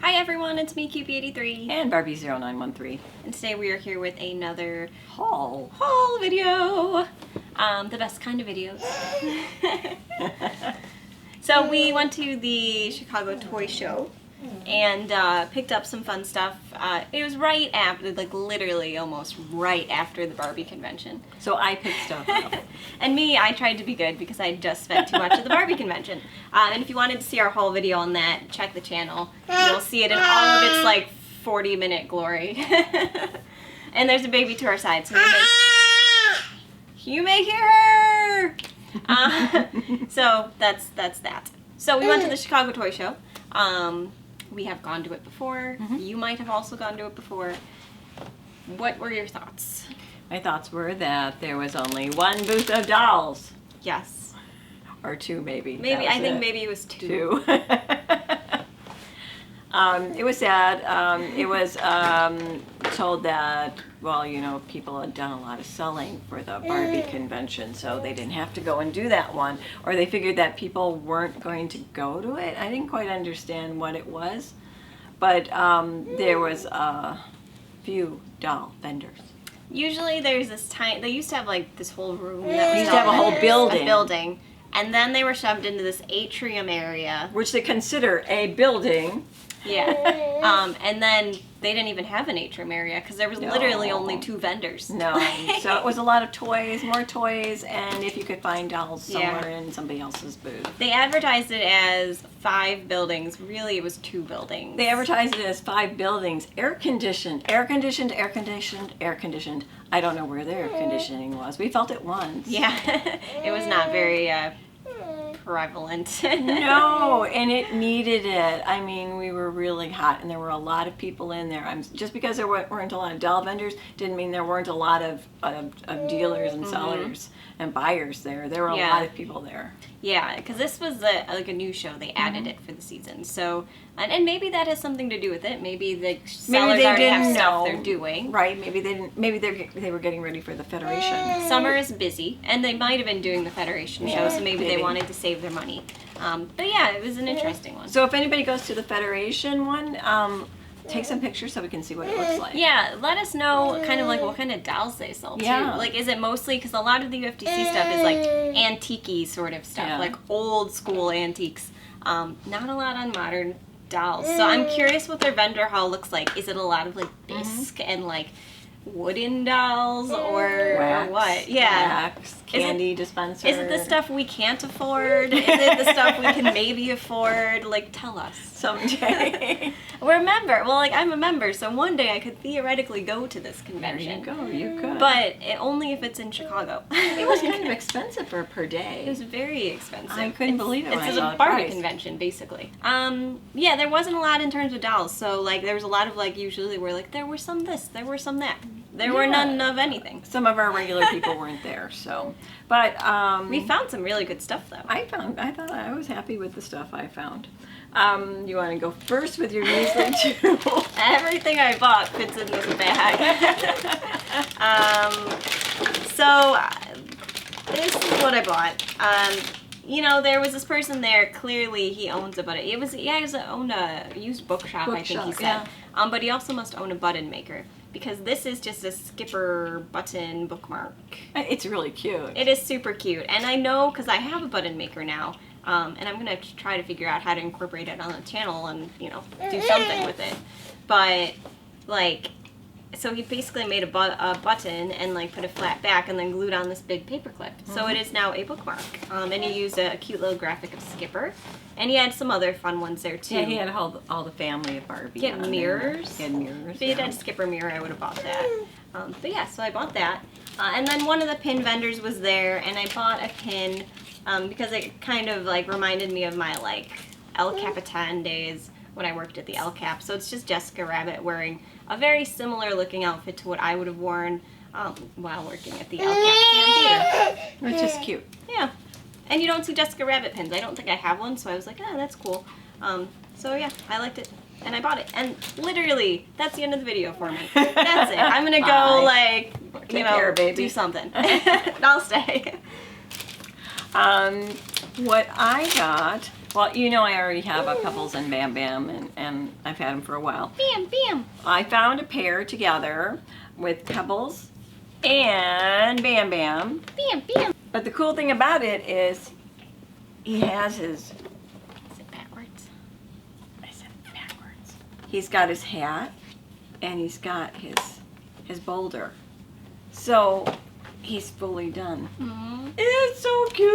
Hi everyone, it's me, Cupie83. And Barbie0913. And today we are here with another haul video. The best kind of videos. So we went to the Chicago Toy Show and picked up some fun stuff. It was right after, like literally almost right after the Barbie convention. So I picked stuff up. And me, I tried to be good because I just spent too much at the Barbie convention. And if you wanted to see our whole video on that, check the channel. You'll see it in all of its like 40-minute glory. And there's a baby to our side, so you may hear her. So that's that. So we went to the Chicago Toy Show. We have gone to it before. You might have also gone to it before. What were your thoughts? My thoughts were that there was only one booth of dolls. Yes. Or two, maybe. Maybe, I think maybe it was two. It was sad. It was told that, well, you know, people had done a lot of selling for the Barbie convention, so they didn't have to go and do that one. Or they figured that people weren't going to go to it. I didn't quite understand what it was. But there was a few doll vendors. Usually there's this tiny, they used to have like this whole room that They used to have a whole building. And then they were shoved into this atrium area. Which they consider a building. Yeah. And then they didn't even have an atrium area because there was literally only two vendors. No. So it was a lot of toys, more toys, and if you could find dolls somewhere in somebody else's booth. They advertised it as 5 buildings. Really, it was 2 buildings. They advertised it as 5 buildings. Air conditioned, air conditioned, air conditioned, air conditioned. I don't know where the air conditioning was. We felt it once. Yeah. It was not very prevalent. No, and it needed it. I mean, we were really hot, and there were a lot of people in there. Just because there weren't a lot of doll vendors didn't mean there weren't a lot of dealers and sellers and buyers there. There were a lot of people there. Yeah, because this was like a new show. They added it for the season. So, and maybe that has something to do with it. Maybe the sellers already have stuff they're doing. Right? Maybe they didn't. Maybe they were getting ready for the Federation. Summer is busy, and they might have been doing the Federation show, so maybe they wanted to save their money. But yeah, it was an interesting one. So if anybody goes to the Federation one, take some pictures so we can see what it looks like. Yeah, let us know kind of like what kind of dolls they sell too. Like, is it mostly, because a lot of the UFDC stuff is like antique-y sort of stuff, like old school antiques. Not a lot on modern dolls. So I'm curious what their vendor hall looks like. Is it a lot of like bisque and like wooden dolls or what? Yeah. Wax, candy dispenser. Is it the stuff we can't afford? Is it the stuff we can maybe afford? Like, tell us. Someday. Remember, well, like, I'm a member, so one day I could theoretically go to this convention. There you go, you could. But only if it's in Chicago. It was kind of expensive per day. It was very expensive. I couldn't believe it when I saw a Barbie convention, basically. Yeah, there wasn't a lot in terms of dolls, so, like, there was a lot of, like, usually where, like, there were some this, there were some that. There were none of anything. Some of our regular people weren't there, so. But we found some really good stuff, though. I thought I was happy with the stuff I found. You want to go first with your measly too? Everything I bought fits in this bag. So this is what I bought. You know, there was this person there. Clearly, he owns a button. He owned a used bookshop, I think he said. Yeah. But he also must own a button maker, because this is just a skipper button bookmark. It's really cute. It is super cute, and I know because I have a button maker now, and I'm gonna try to figure out how to incorporate it on the channel and, you know, do something with it. But like, so he basically made a button and like put a flat back and then glued on this big paper clip. So it is now a bookmark. And he used a cute little graphic of Skipper. And he had some other fun ones there too. Yeah, he had all the family of Barbie. He had mirrors. He had mirrors. If he had a Skipper mirror, I would have bought that. But yeah, so I bought that. And then one of the pin vendors was there, and I bought a pin because it kind of like reminded me of my like El Capitan days when I worked at the El Cap. So it's just Jessica Rabbit wearing a very similar looking outfit to what I would have worn while working at the El Capitan Theater. Which is cute. Yeah. And you don't see Jessica Rabbit pins. I don't think I have one, so I was like, oh, that's cool. So yeah, I liked it, and I bought it. And literally, that's the end of the video for me. That's it. I'm gonna go, like, you know, do something. I'll stay. What I got Well, you know I already have a Pebbles and Bam Bam, and I've had them for a while. Bam, bam. I found a pair together with Pebbles and Bam Bam. Bam, bam. But the cool thing about it is he has his... Is it backwards? I said it backwards. He's got his hat and he's got his boulder. So he's fully done. Aww. It's so cute.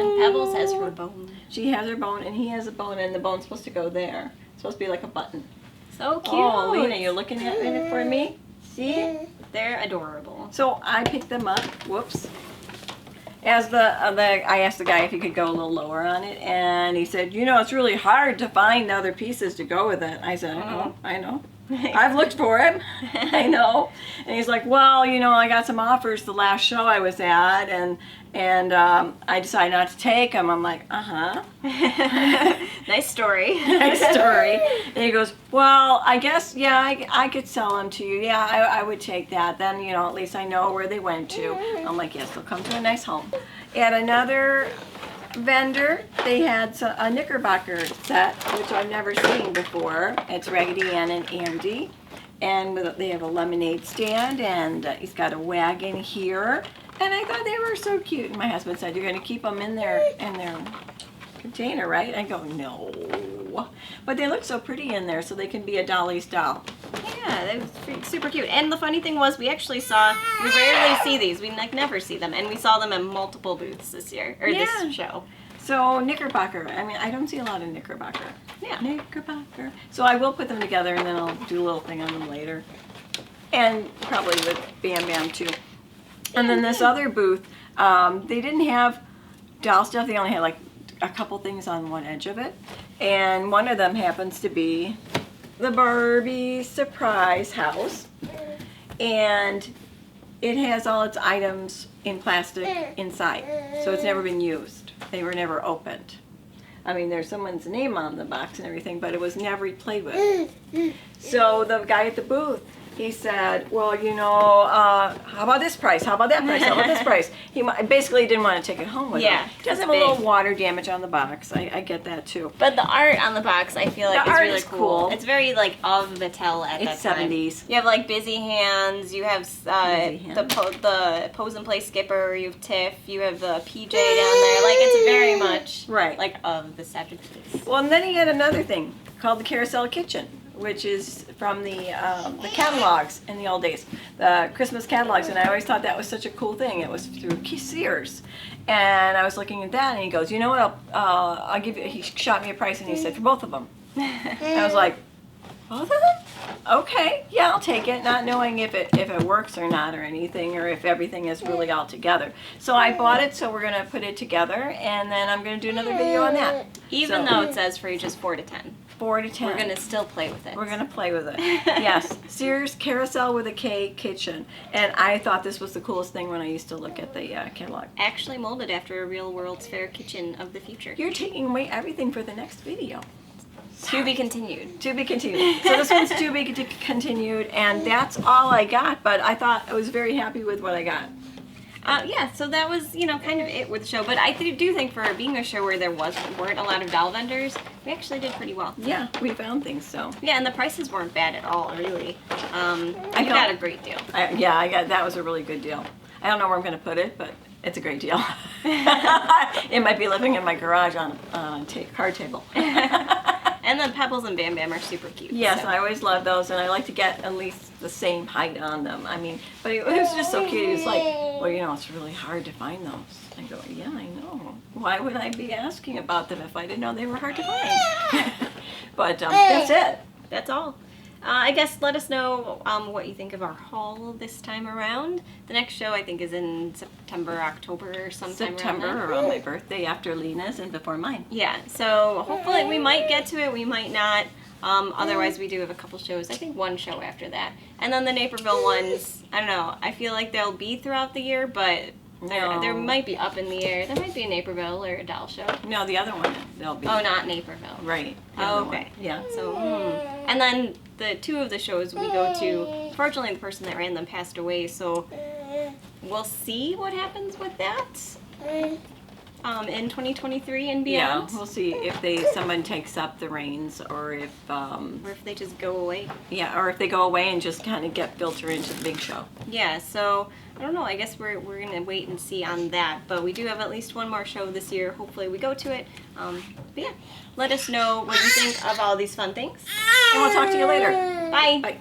And Pebbles has her bone. She has her bone and he has a bone, and the bone's supposed to go there. It's supposed to be like a button. So cute. Oh, Lena, you're looking at it for me? See? They're adorable. So I picked them up. Whoops. As I asked the guy if he could go a little lower on it, and he said, you know, it's really hard to find other pieces to go with it. I said, I know. I've looked for it. I know. And he's like, well, you know, I got some offers the last show I was at, and I decided not to take them. I'm like, Nice story. Nice story. And he goes, well, I guess, yeah, I could sell them to you. Yeah, I would take that. Then, you know, at least I know where they went to. I'm like, yes, they'll come to a nice home. At another vendor, they had a Knickerbocker set, which I've never seen before. It's Raggedy Ann and Andy. And they have a lemonade stand, and he's got a wagon here. And I thought they were so cute. And my husband said, you're going to keep them in their container, right? I go, no. But they look so pretty in there, so they can be a Dolly's doll. Yeah, they were super cute. And the funny thing was, we actually saw, we rarely see these. We like never see them. And we saw them in multiple booths this year, or this show. So Knickerbocker, I mean, I don't see a lot of Knickerbocker. Yeah. Knickerbocker. So I will put them together, and then I'll do a little thing on them later. And probably with Bam Bam too. And then this other booth, they didn't have doll stuff. They only had like a couple things on one edge of it. And one of them happens to be the Barbie surprise house. And it has all its items in plastic inside. So it's never been used. They were never opened. I mean, there's someone's name on the box and everything, but it was never played with. So the guy at the booth, he said, well, you know, how about this price? How about that price? How about this price? He basically didn't want to take it home with him. It does have a little water damage on the box. I get that too. But the art on the box, I feel like, is really cool. It's very like of Mattel at that time. It's 70s. You have like Busy Hands. You have the Pose and Play Skipper. You have Tiff. You have the PJ down there. Like, it's very much like of the 70s. Well, and then he had another thing called the Carousel Kitchen, which is from the catalogs in the old days, the Christmas catalogs, and I always thought that was such a cool thing. It was through Sears, and I was looking at that, and he goes, you know what, I'll give you, he shot me a price, and he said, for both of them. And I was like, both of them? Okay, yeah, I'll take it, not knowing if it works or not or anything, or if everything is really all together. So I bought it, so we're going to put it together, and then I'm going to do another video on that. Even though it says for ages 4 to 10. 4 to 10. We're going to still play with it. We're going to play with it. Yes. Sears Carousel with a K Kitchen. And I thought this was the coolest thing when I used to look at the catalog. Actually molded after a real World's Fair kitchen of the future. You're taking away everything for the next video. To be continued. To be continued. So this one's to be continued, and that's all I got, but I thought I was very happy with what I got. Yeah, so that was, you know, kind of it with the show. But I do think for being a show where there weren't a lot of doll vendors, we actually did pretty well. Yeah, we found things, so. Yeah, and the prices weren't bad at all, really. I got a great deal. That was a really good deal. I don't know where I'm going to put it, but it's a great deal. It might be living in my garage on a card table. And then Pebbles and Bam Bam are super cute. Yes, so. I always love those, and I like to get at least the same height on them. I mean, but it was just so cute. He was like, well, you know, it's really hard to find those. I go, yeah, I know. Why would I be asking about them if I didn't know they were hard to find? But that's it. That's all. I guess let us know what you think of our haul this time around. The next show, I think, is in September, October, sometime around my birthday, after Lena's and before mine. Yeah, so hopefully we might get to it, we might not. Otherwise, we do have a couple shows. I think one show after that. And then the Naperville ones, I don't know. I feel like they'll be throughout the year, but there might be up in the air. There might be a Naperville or a doll show. No, the other one, they'll be. Oh, not Naperville. Right. Oh, okay. Yeah. So, and then the two of the shows we go to, fortunately the person that ran them passed away, so we'll see what happens with that. in 2023 and Yeah, beyond. we'll see if someone takes up the reins, or if Or if they just go away. or if they go away and just kind of get filter into the big show. Yeah, so I don't know. I guess we're gonna wait and see on that. But we do have at least one more show this year. Hopefully we go to it. But yeah, let us know what you think of all these fun things. And we'll talk to you later. Bye. Bye.